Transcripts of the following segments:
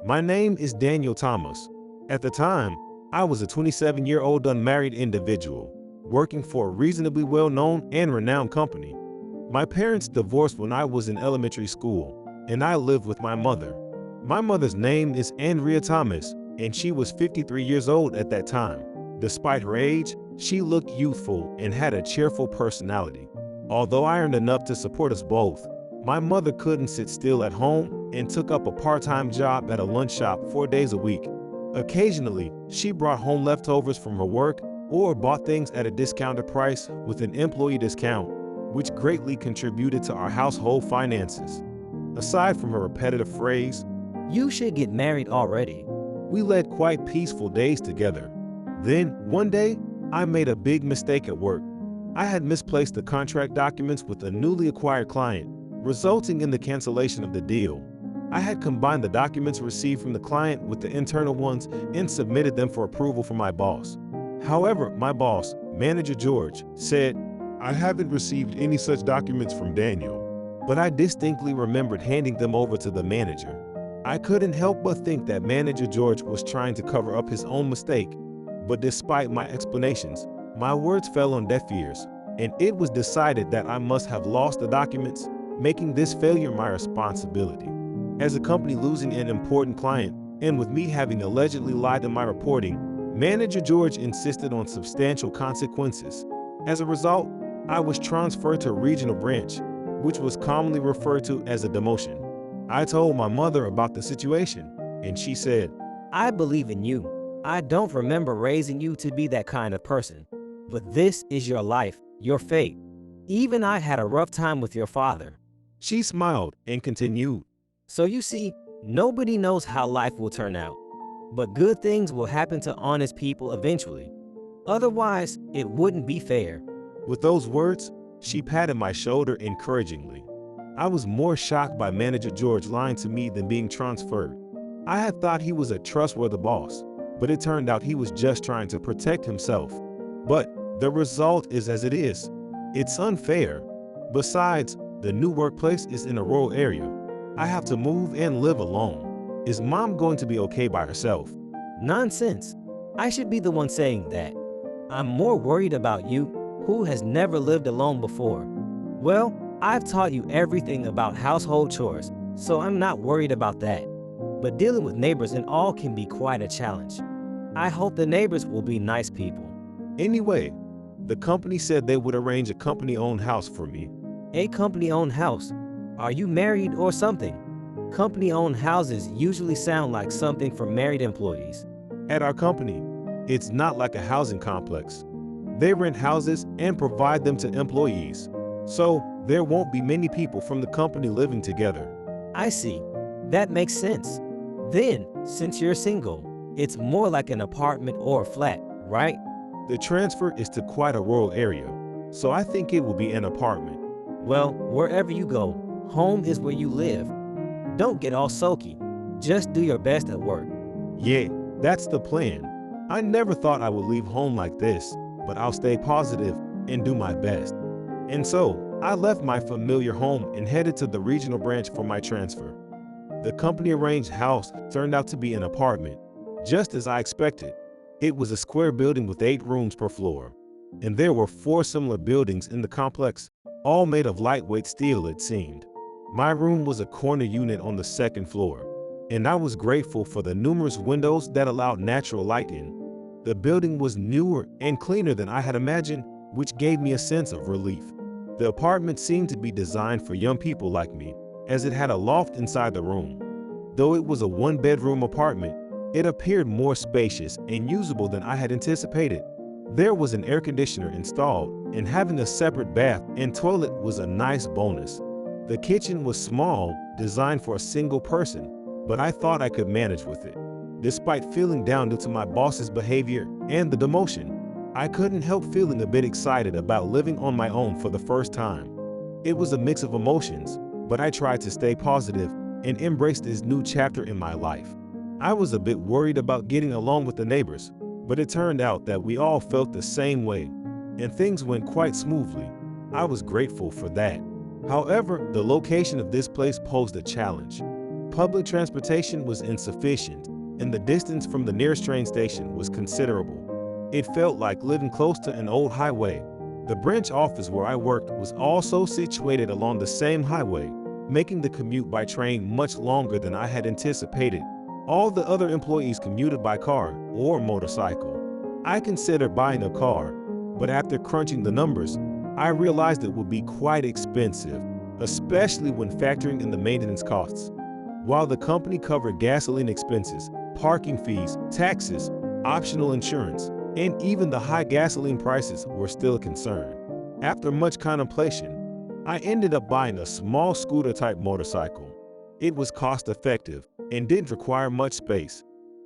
My name is Daniel Thomas. At the time, I was a 27-year-old unmarried individual, working for a reasonably well-known and renowned company. My parents divorced when I was in elementary school, and I lived with my mother. My mother's name is Andrea Thomas, and she was 53 years old at that time. Despite her age, she looked youthful and had a cheerful personality. Although I earned enough to support us both, my mother couldn't sit still at home and took up a part-time job at a lunch shop 4 days a week. Occasionally, she brought home leftovers from her work or bought things at a discounted price with an employee discount, which greatly contributed to our household finances. Aside from her repetitive phrase, "You should get married already," we led quite peaceful days together. Then, one day, I made a big mistake at work. I had misplaced the contract documents with a newly acquired client, resulting in the cancellation of the deal. I had combined the documents received from the client with the internal ones and submitted them for approval from my boss. However, my boss, Manager George, said, "I haven't received any such documents from Daniel." But I distinctly remembered handing them over to the manager. I couldn't help but think that Manager George was trying to cover up his own mistake. But despite my explanations, my words fell on deaf ears, and it was decided that I must have lost the documents, making this failure my responsibility. As a company losing an important client, and with me having allegedly lied in my reporting, Manager George insisted on substantial consequences. As a result, I was transferred to a regional branch, which was commonly referred to as a demotion. I told my mother about the situation, and she said, "I believe in you. I don't remember raising you to be that kind of person. But this is your life, your fate. Even I had a rough time with your father." She smiled and continued, "So you see, nobody knows how life will turn out. But good things will happen to honest people eventually. Otherwise, it wouldn't be fair." With those words, she patted my shoulder encouragingly. I was more shocked by Manager George lying to me than being transferred. I had thought he was a trustworthy boss, but it turned out he was just trying to protect himself. But the result is as it is. It's unfair. Besides, the new workplace is in a rural area. I have to move and live alone. Is Mom going to be okay by herself? Nonsense. I should be the one saying that. I'm more worried about you, who has never lived alone before. Well, I've taught you everything about household chores, so I'm not worried about that. But dealing with neighbors and all can be quite a challenge. I hope the neighbors will be nice people." Anyway, the company said they would arrange a company-owned house for me. A company-owned house? Are you married or something? Company-owned houses usually sound like something for married employees. At our company, it's not like a housing complex. They rent houses and provide them to employees. So there won't be many people from the company living together. I see. That makes sense. Then, since you're single, it's more like an apartment or a flat, right? The transfer is to quite a rural area, so I think it will be an apartment. Well, wherever you go, home is where you live. Don't get all sulky. Just do your best at work. Yeah, that's the plan. I never thought I would leave home like this, but I'll stay positive and do my best. And so, I left my familiar home and headed to the regional branch for my transfer. The company-arranged house turned out to be an apartment, just as I expected. It was a square building with 8 rooms per floor, and there were 4 similar buildings in the complex, all made of lightweight steel, it seemed. My room was a corner unit on the 2nd floor, and I was grateful for the numerous windows that allowed natural light in. The building was newer and cleaner than I had imagined, which gave me a sense of relief. The apartment seemed to be designed for young people like me, as it had a loft inside the room. Though it was a 1-bedroom apartment, it appeared more spacious and usable than I had anticipated. There was an air conditioner installed, and having a separate bath and toilet was a nice bonus. The kitchen was small, designed for a single person, but I thought I could manage with it. Despite feeling down due to my boss's behavior and the demotion, I couldn't help feeling a bit excited about living on my own for the first time. It was a mix of emotions, but I tried to stay positive and embrace this new chapter in my life. I was a bit worried about getting along with the neighbors, but it turned out that we all felt the same way, and things went quite smoothly. I was grateful for that. However, the location of this place posed a challenge. Public transportation was insufficient, and the distance from the nearest train station was considerable. It felt like living close to an old highway. The branch office where I worked was also situated along the same highway, making the commute by train much longer than I had anticipated. All the other employees commuted by car or motorcycle. I considered buying a car, but after crunching the numbers, I realized it would be quite expensive, especially when factoring in the maintenance costs. While the company covered gasoline expenses, parking fees, taxes, optional insurance, and even the high gasoline prices were still a concern. After much contemplation, I ended up buying a small scooter-type motorcycle. It was cost-effective and didn't require much space.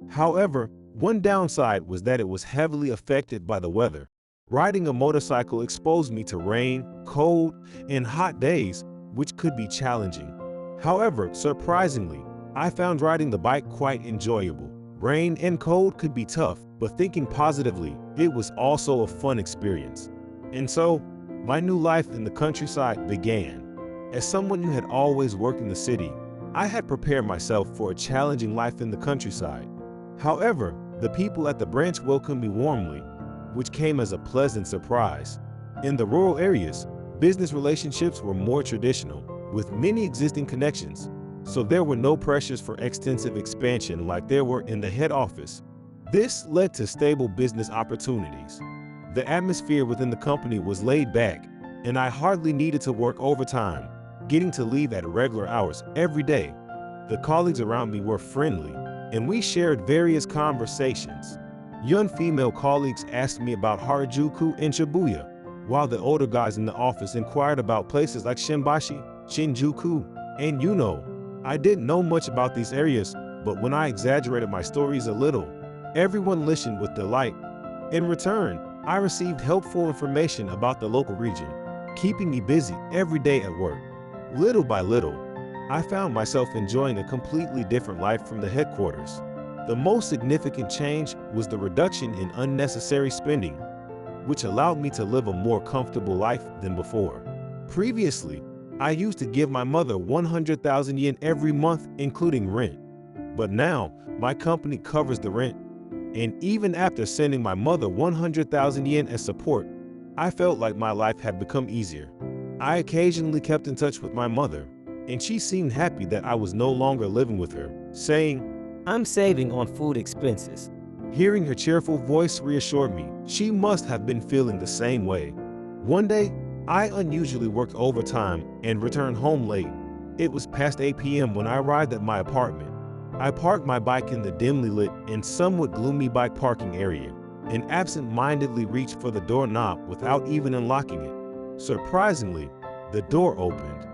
However, one downside was that it was heavily affected by the weather. Riding a motorcycle exposed me to rain, cold, and hot days, which could be challenging. However, surprisingly, I found riding the bike quite enjoyable. Rain and cold could be tough, but thinking positively, it was also a fun experience. And so, my new life in the countryside began. As someone who had always worked in the city, I had prepared myself for a challenging life in the countryside. However, the people at the branch welcomed me warmly, which came as a pleasant surprise. In the rural areas, business relationships were more traditional, with many existing connections, so there were no pressures for extensive expansion like there were in the head office. This led to stable business opportunities. The atmosphere within the company was laid back, and I hardly needed to work overtime, getting to leave at regular hours every day. The colleagues around me were friendly, and we shared various conversations. Young female colleagues asked me about Harajuku and Shibuya, while the older guys in the office inquired about places like Shinbashi, Shinjuku, and Yuno. I didn't know much about these areas, but when I exaggerated my stories a little, everyone listened with delight. In return, I received helpful information about the local region, keeping me busy every day at work. Little by little, I found myself enjoying a completely different life from the headquarters. The most significant change was the reduction in unnecessary spending, which allowed me to live a more comfortable life than before. Previously, I used to give my mother 100,000 yen every month, including rent. But now, my company covers the rent. And even after sending my mother 100,000 yen as support, I felt like my life had become easier. I occasionally kept in touch with my mother, and she seemed happy that I was no longer living with her, saying, "I'm saving on food expenses." Hearing her cheerful voice reassured me she must have been feeling the same way. One day, I unusually worked overtime and returned home late. It was past 8 p.m. when I arrived at my apartment. I parked my bike in the dimly lit and somewhat gloomy bike parking area, and absent-mindedly reached for the doorknob without even unlocking it. Surprisingly, the door opened.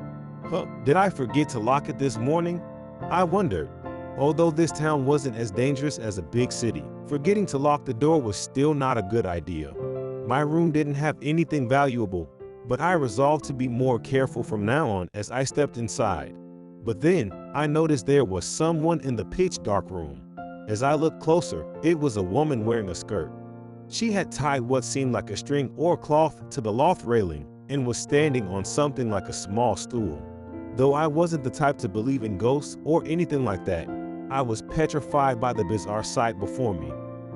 Did I forget to lock it this morning? I wondered. Although this town wasn't as dangerous as a big city, forgetting to lock the door was still not a good idea. My room didn't have anything valuable, but I resolved to be more careful from now on as I stepped inside. But then, I noticed there was someone in the pitch-dark room. As I looked closer, it was a woman wearing a skirt. She had tied what seemed like a string or cloth to the loft railing and was standing on something like a small stool. Though I wasn't the type to believe in ghosts or anything like that, I was petrified by the bizarre sight before me.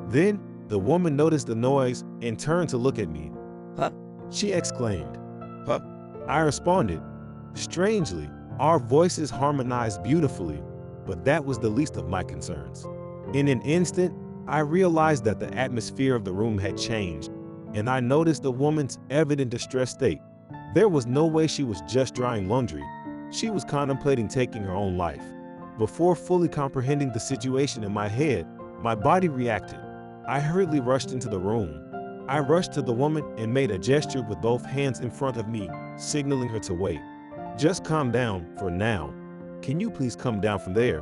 Then, the woman noticed the noise and turned to look at me. "Huh?" She exclaimed. "Huh?" I responded. Strangely, our voices harmonized beautifully, but that was the least of my concerns. In an instant, I realized that the atmosphere of the room had changed, and I noticed the woman's evident distressed state. There was no way she was just drying laundry. She was contemplating taking her own life. Before fully comprehending the situation in my head, my body reacted. I hurriedly rushed into the room. I rushed to the woman and made a gesture with both hands in front of me, signaling her to wait. "Just calm down for now. Can you please come down from there?"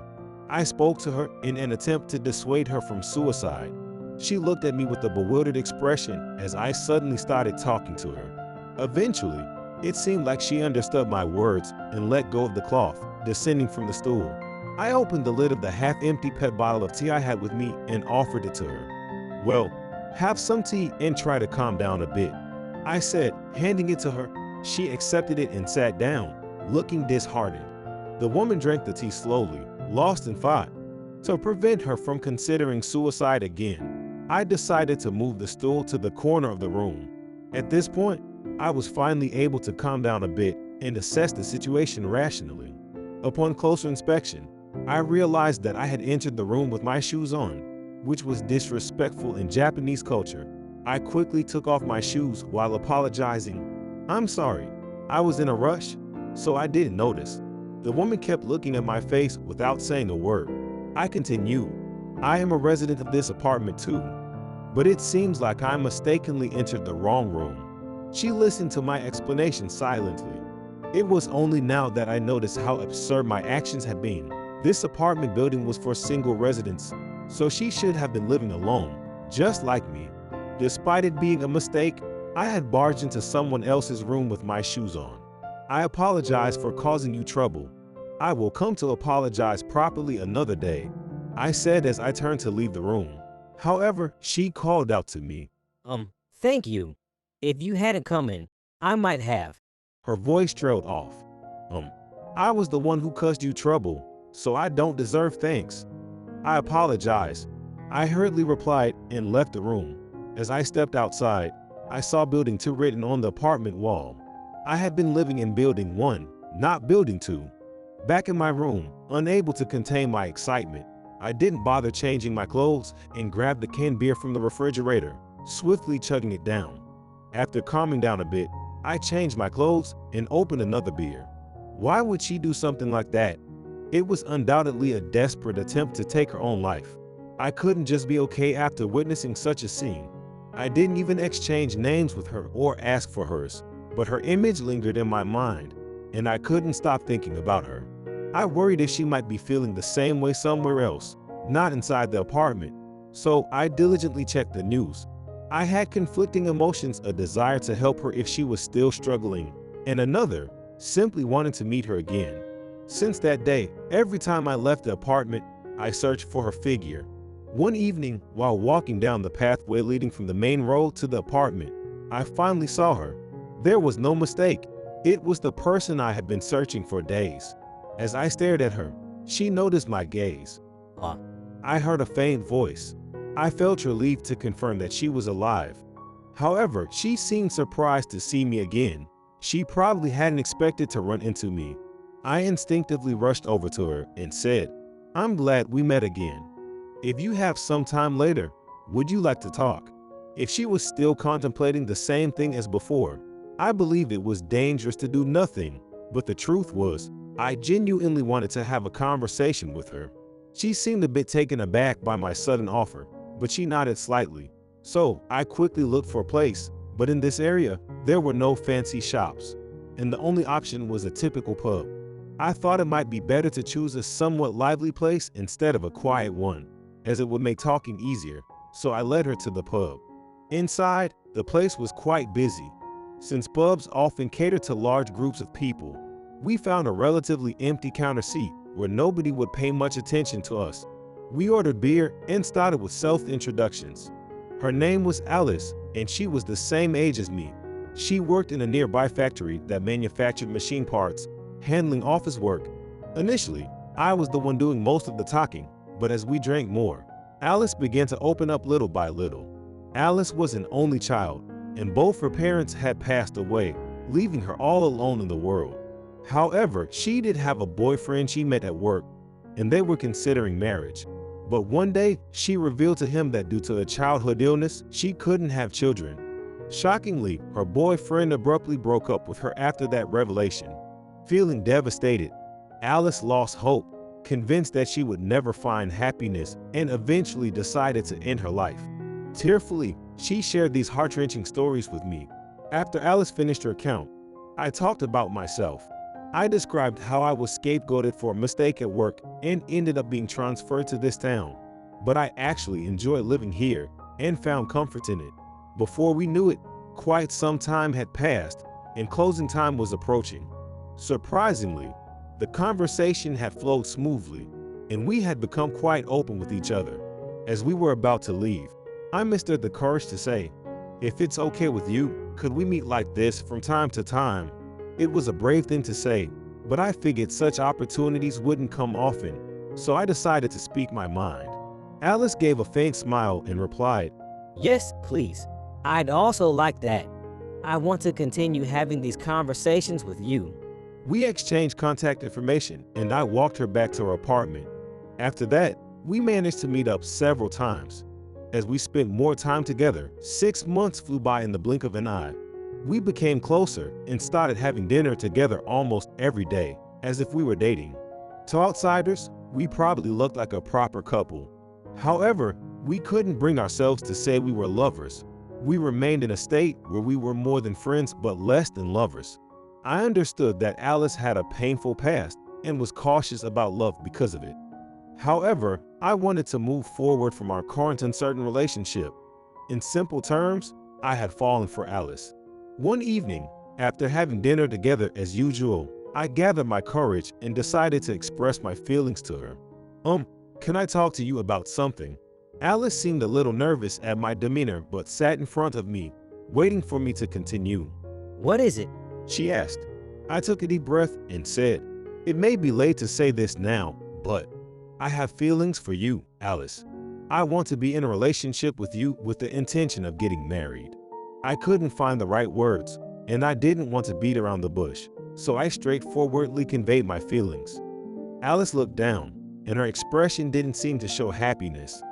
I spoke to her in an attempt to dissuade her from suicide. She looked at me with a bewildered expression as I suddenly started talking to her. Eventually, it seemed like she understood my words and let go of the cloth, descending from the stool. I opened the lid of the half-empty PET bottle of tea I had with me and offered it to her. "Well, have some tea and try to calm down a bit," I said, handing it to her. She accepted it and sat down, looking disheartened. The woman drank the tea slowly, lost in thought. To prevent her from considering suicide again, I decided to move the stool to the corner of the room. At this point, I was finally able to calm down a bit and assess the situation rationally. Upon closer inspection, I realized that I had entered the room with my shoes on, which was disrespectful in Japanese culture. I quickly took off my shoes while apologizing. "I'm sorry, I was in a rush, so I didn't notice." The woman kept looking at my face without saying a word. I continued, "I am a resident of this apartment too, but it seems like I mistakenly entered the wrong room." She listened to my explanation silently. It was only now that I noticed how absurd my actions had been. This apartment building was for single residents, so she should have been living alone, just like me. Despite it being a mistake, I had barged into someone else's room with my shoes on. "I apologize for causing you trouble. I will come to apologize properly another day," I said as I turned to leave the room. However, she called out to me. Thank you. If you hadn't come in, I might have." Her voice trailed off. I was the one who caused you trouble, so I don't deserve thanks." "I apologize," I hurriedly replied and left the room. As I stepped outside, I saw Building 2 written on the apartment wall. I had been living in Building 1, not Building 2. Back in my room, unable to contain my excitement, I didn't bother changing my clothes and grabbed the canned beer from the refrigerator, swiftly chugging it down. After calming down a bit, I changed my clothes and opened another beer. Why would she do something like that? It was undoubtedly a desperate attempt to take her own life. I couldn't just be okay after witnessing such a scene. I didn't even exchange names with her or ask for hers, but her image lingered in my mind, and I couldn't stop thinking about her. I worried if she might be feeling the same way somewhere else, not inside the apartment, so I diligently checked the news. I had conflicting emotions, a desire to help her if she was still struggling, and another, simply wanting to meet her again. Since that day, every time I left the apartment, I searched for her figure. One evening, while walking down the pathway leading from the main road to the apartment, I finally saw her. There was no mistake. It was the person I had been searching for days. As I stared at her, she noticed my gaze. I heard a faint voice. I felt relieved to confirm that she was alive. However, she seemed surprised to see me again. She probably hadn't expected to run into me. I instinctively rushed over to her and said, "I'm glad we met again. If you have some time later, would you like to talk?" If she was still contemplating the same thing as before, I believed it was dangerous to do nothing, but the truth was, I genuinely wanted to have a conversation with her. She seemed a bit taken aback by my sudden offer, but she nodded slightly. So I quickly looked for a place, but in this area, there were no fancy shops, and the only option was a typical pub. I thought it might be better to choose a somewhat lively place instead of a quiet one, as it would make talking easier, so I led her to the pub. Inside, the place was quite busy. Since pubs often cater to large groups of people, we found a relatively empty counter seat where nobody would pay much attention to us. We ordered beer and started with self-introductions. Her name was Alice, and she was the same age as me. She worked in a nearby factory that manufactured machine parts, handling office work. Initially, I was the one doing most of the talking, but as we drank more, Alice began to open up little by little. Alice was an only child, and both her parents had passed away, leaving her all alone in the world. However, she did have a boyfriend she met at work, and they were considering marriage. But one day, she revealed to him that due to a childhood illness, she couldn't have children. Shockingly, her boyfriend abruptly broke up with her after that revelation. Feeling devastated, Alice lost hope, convinced that she would never find happiness, and eventually decided to end her life. Tearfully, she shared these heart-wrenching stories with me. After Alice finished her account, I talked about myself. I described how I was scapegoated for a mistake at work and ended up being transferred to this town. But I actually enjoy living here and found comfort in it. Before we knew it, quite some time had passed and closing time was approaching. Surprisingly, the conversation had flowed smoothly and we had become quite open with each other. As we were about to leave, I mustered the courage to say, "If it's okay with you, could we meet like this from time to time?" It was a brave thing to say, but I figured such opportunities wouldn't come often. so I decided to speak my mind. Alice gave a faint smile and replied, Yes, please. I'd also like that. I want to continue having these conversations with you. We exchanged contact information and I walked her back to her apartment. After that, we managed to meet up several times. As we spent more time together, 6 months flew by in the blink of an eye. We became closer and started having dinner together almost every day, as if we were dating. To outsiders, we probably looked like a proper couple. However, we couldn't bring ourselves to say we were lovers. We remained in a state where we were more than friends but less than lovers. I understood that Alice had a painful past and was cautious about love because of it. However, I wanted to move forward from our current uncertain relationship. In simple terms, I had fallen for Alice. One evening, after having dinner together as usual, I gathered my courage and decided to express my feelings to her. Can I talk to you about something? Alice seemed a little nervous at my demeanor but sat in front of me, waiting for me to continue. What is it? She asked. I took a deep breath and said, It may be late to say this now, but I have feelings for you, Alice. I want to be in a relationship with you with the intention of getting married. I couldn't find the right words, and I didn't want to beat around the bush, so I straightforwardly conveyed my feelings. Alice looked down, and her expression didn't seem to show happiness.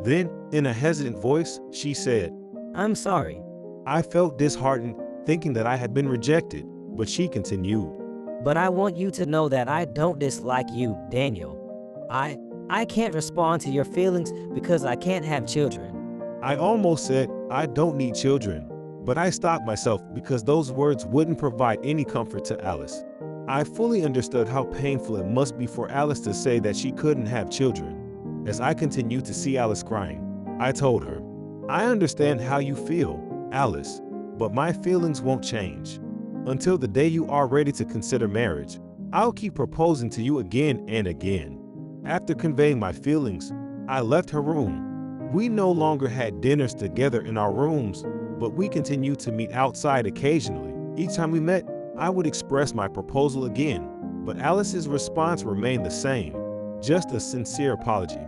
Then, in a hesitant voice, she said, I'm sorry. I felt disheartened, thinking that I had been rejected, but she continued. But I want you to know that I don't dislike you, Daniel. I can't respond to your feelings because I can't have children. I almost said, I don't need children, but I stopped myself because those words wouldn't provide any comfort to Alice. I fully understood how painful it must be for Alice to say that she couldn't have children. As I continued to see Alice crying, I told her, I understand how you feel, Alice, but my feelings won't change. Until the day you are ready to consider marriage, I'll keep proposing to you again and again. After conveying my feelings, I left her room. We no longer had dinners together in our rooms, but we continued to meet outside occasionally. Each time we met, I would express my proposal again, but Alice's response remained the same, just a sincere apology.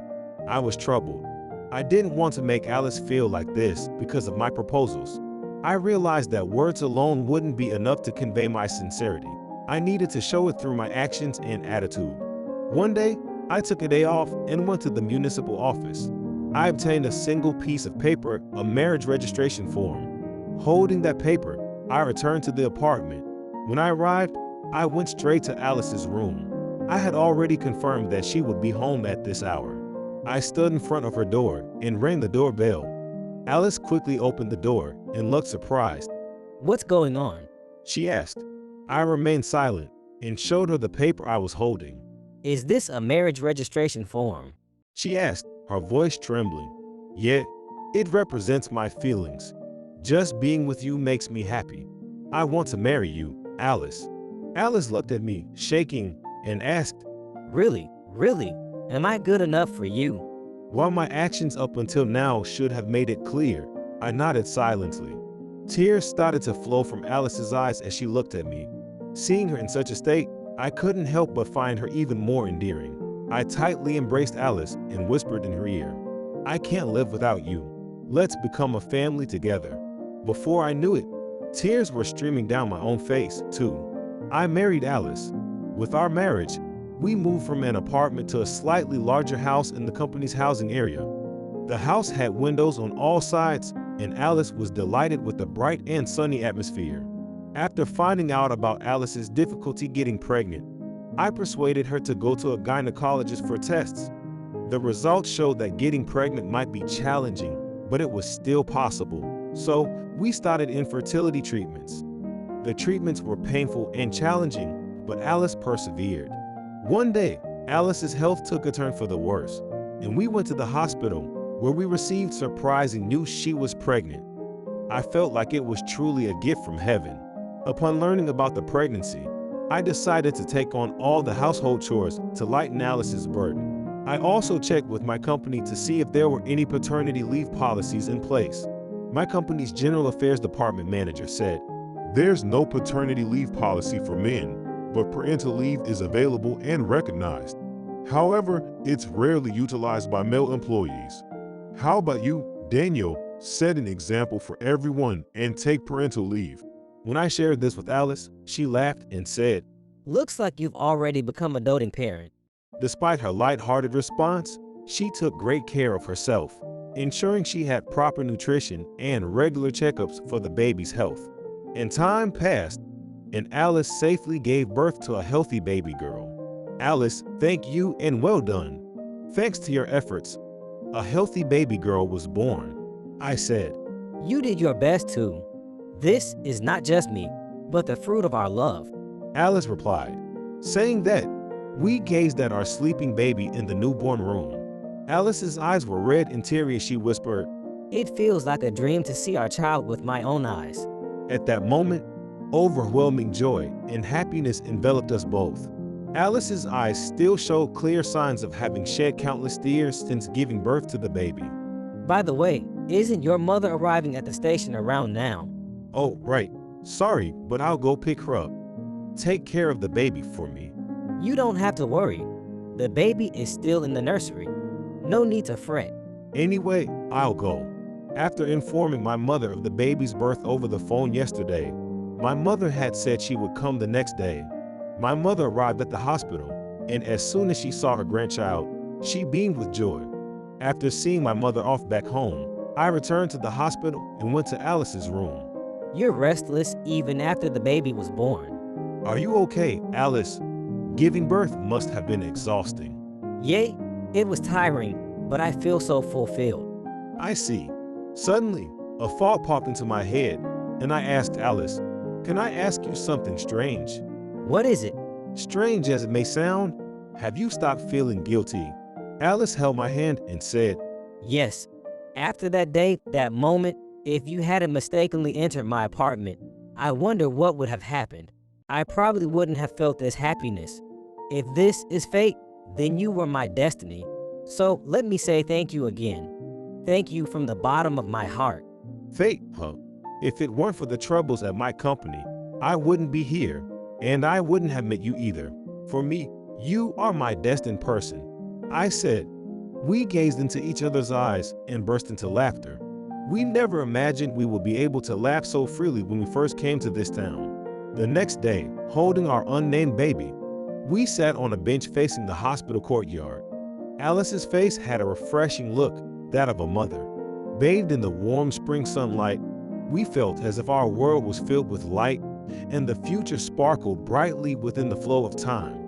I was troubled. I didn't want to make Alice feel like this because of my proposals. I realized that words alone wouldn't be enough to convey my sincerity. I needed to show it through my actions and attitude. One day, I took a day off and went to the municipal office. I obtained a single piece of paper, a marriage registration form. Holding that paper, I returned to the apartment. When I arrived, I went straight to Alice's room. I had already confirmed that she would be home at this hour. I stood in front of her door and rang the doorbell. Alice quickly opened the door and looked surprised. What's going on? She asked. I remained silent and showed her the paper I was holding. Is this a marriage registration form? She asked, her voice trembling. Yeah, it represents my feelings. Just being with you makes me happy. I want to marry you, Alice. Alice looked at me, shaking, and asked, Really? Am I good enough for you? While my actions up until now should have made it clear, I nodded silently. Tears started to flow from Alice's eyes as she looked at me. Seeing her in such a state, I couldn't help but find her even more endearing. I tightly embraced Alice and whispered in her ear, I can't live without you. Let's become a family together. Before I knew it, tears were streaming down my own face, too. I married Alice. With our marriage, we moved from an apartment to a slightly larger house in the company's housing area. The house had windows on all sides, and Alice was delighted with the bright and sunny atmosphere. After finding out about Alice's difficulty getting pregnant, I persuaded her to go to a gynecologist for tests. The results showed that getting pregnant might be challenging, but it was still possible. So, we started infertility treatments. The treatments were painful and challenging, but Alice persevered. One day, Alice's health took a turn for the worse, and we went to the hospital, where we received surprising news she was pregnant. I felt like it was truly a gift from heaven. Upon learning about the pregnancy, I decided to take on all the household chores to lighten Alice's burden. I also checked with my company to see if there were any paternity leave policies in place. My company's general affairs department manager said, There's no paternity leave policy for men, but parental leave is available and recognized. However, it's rarely utilized by male employees. How about you, Daniel? Set an example for everyone and take parental leave. When I shared this with Alice, she laughed and said, Looks like you've already become a doting parent. despite her light-hearted response, she took great care of herself, ensuring she had proper nutrition and regular checkups for the baby's health. And time passed, and Alice safely gave birth to a healthy baby girl. Alice, thank you and well done. Thanks to your efforts, a healthy baby girl was born, I said. You did your best too. This is not just me, but the fruit of our love. Alice replied. Saying that, we gazed at our sleeping baby in the newborn room. Alice's eyes were red and teary as she whispered, It feels like a dream to see our child with my own eyes. at that moment, overwhelming joy and happiness enveloped us both. Alice's eyes still showed clear signs of having shed countless tears since giving birth to the baby. By the way, isn't your mother arriving at the station around now? Oh, right. Sorry, but I'll go pick her up. Take care of the baby for me. You don't have to worry. The baby is still in the nursery. No need to fret. Anyway, I'll go. After informing my mother of the baby's birth over the phone yesterday, my mother had said she would come the next day. My mother arrived at the hospital, and as soon as she saw her grandchild, she beamed with joy. After seeing my mother off back home, I returned to the hospital and went to Alice's room. You're restless even after the baby was born. Are you okay, Alice? Giving birth must have been exhausting. Yay, it was tiring, but I feel so fulfilled. I see. Suddenly, a thought popped into my head, and I asked Alice, can I ask you something strange? What is it? Strange as it may sound, have you stopped feeling guilty? Alice held my hand and said, Yes. After that day, that moment, if you hadn't mistakenly entered my apartment, I wonder what would have happened. I probably wouldn't have felt this happiness. If this is fate, then you were my destiny. So let me say thank you again. Thank you from the bottom of my heart. fate, huh? If it weren't for the troubles at my company, I wouldn't be here, and I wouldn't have met you either. For me, you are my destined person, I said. We gazed into each other's eyes and burst into laughter. We never imagined we would be able to laugh so freely when we first came to this town. The next day, holding our unnamed baby, we sat on a bench facing the hospital courtyard. Alice's face had a refreshing look, that of a mother. Bathed in the warm spring sunlight, we felt as if our world was filled with light and the future sparkled brightly within the flow of time.